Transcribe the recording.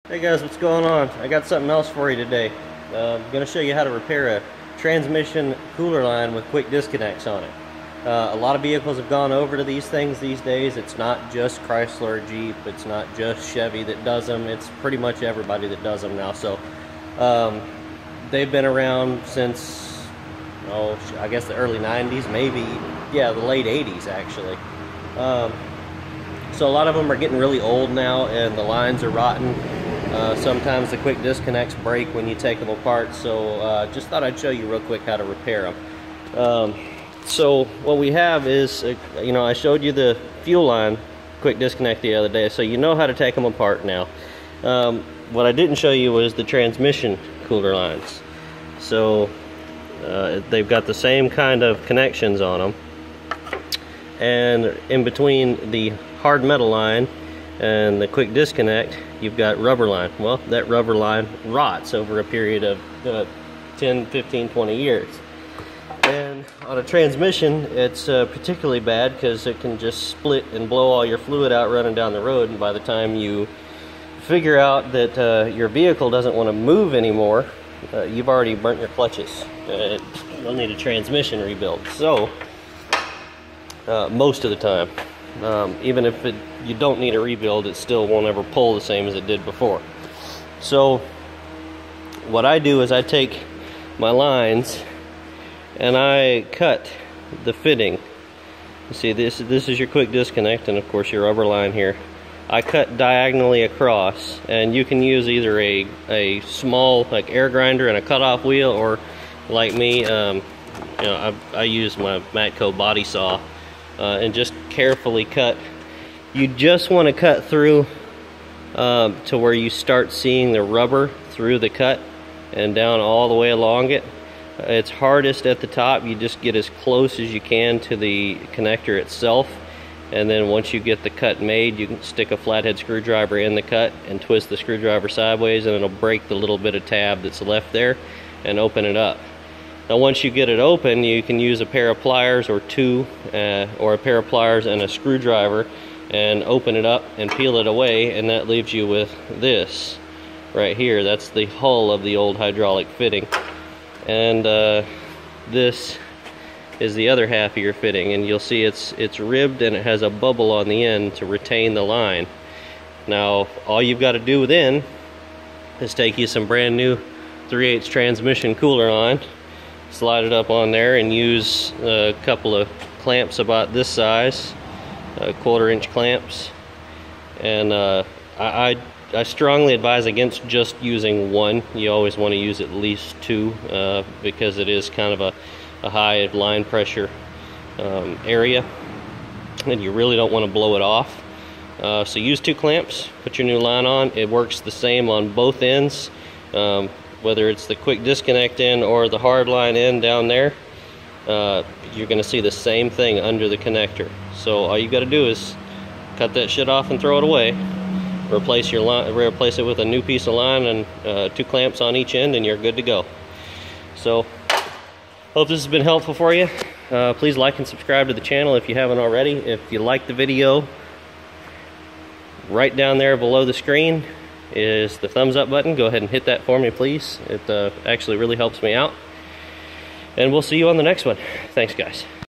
Hey guys, what's going on? I got something else for you today. I'm going to show you how to repair a transmission cooler line with quick disconnects on it. A lot of vehicles have gone over to these things these days. It's not just Chrysler or Jeep, it's not just Chevy that does them, it's pretty much everybody that does them now. So they've been around since, I guess the early 90s, maybe, yeah, the late 80s actually. So a lot of them are getting really old now and the lines are rotten. Sometimes the quick disconnects break when you take them apart, so just thought I'd show you real quick how to repair them. So what we have is, I showed you the fuel line quick disconnect the other day, so you know how to take them apart now. What I didn't show you was the transmission cooler lines. So they've got the same kind of connections on them, and in between the hard metal line and the quick disconnect, you've got rubber line. Well, that rubber line rots over a period of 10, 15, 20 years. And on a transmission, it's particularly bad because it can just split and blow all your fluid out running down the road, and by the time you figure out that your vehicle doesn't want to move anymore, you've already burnt your clutches. You'll need a transmission rebuild. So, most of the time. Even if you don't need a rebuild, it still won't ever pull the same as it did before. So what I do is I take my lines and I cut the fitting. You see, this is your quick disconnect, and of course your rubber line here. I cut diagonally across, and you can use either a small like air grinder and a cutoff wheel, or like me, I use my Matco body saw. And just carefully cut. You just want to cut through to where you start seeing the rubber through the cut and down all the way along it. It's hardest at the top. You just get as close as you can to the connector itself, and then once you get the cut made, you can stick a flathead screwdriver in the cut and twist the screwdriver sideways, and it'll break the little bit of tab that's left there and open it up. Now once you get it open, you can use a pair of pliers or two, or a pair of pliers and a screwdriver, and open it up and peel it away, and that leaves you with this right here. That's the hull of the old hydraulic fitting, and this is the other half of your fitting, and you'll see it's ribbed and it has a bubble on the end to retain the line. Now all you've got to do then is take you some brand new 3/8 transmission cooler line, slide it up on there, and use a couple of clamps about this size, 1/4 inch clamps. And I strongly advise against just using one. You always want to use at least two, because it is kind of a high line pressure area, and you really don't want to blow it off. So use 2 clamps, put your new line on. It works the same on both ends. Whether it's the quick disconnect end or the hard line end down there, you're going to see the same thing under the connector. So all you got to do is cut that shit off and throw it away. Replace your line, replace it with a new piece of line and 2 clamps on each end, and you're good to go. So hope this has been helpful for you. Please like and subscribe to the channel if you haven't already. If you like the video, right down there below the screen is the thumbs up button. Go ahead and hit that for me, please. It actually really helps me out. And we'll see you on the next one. Thanks, guys.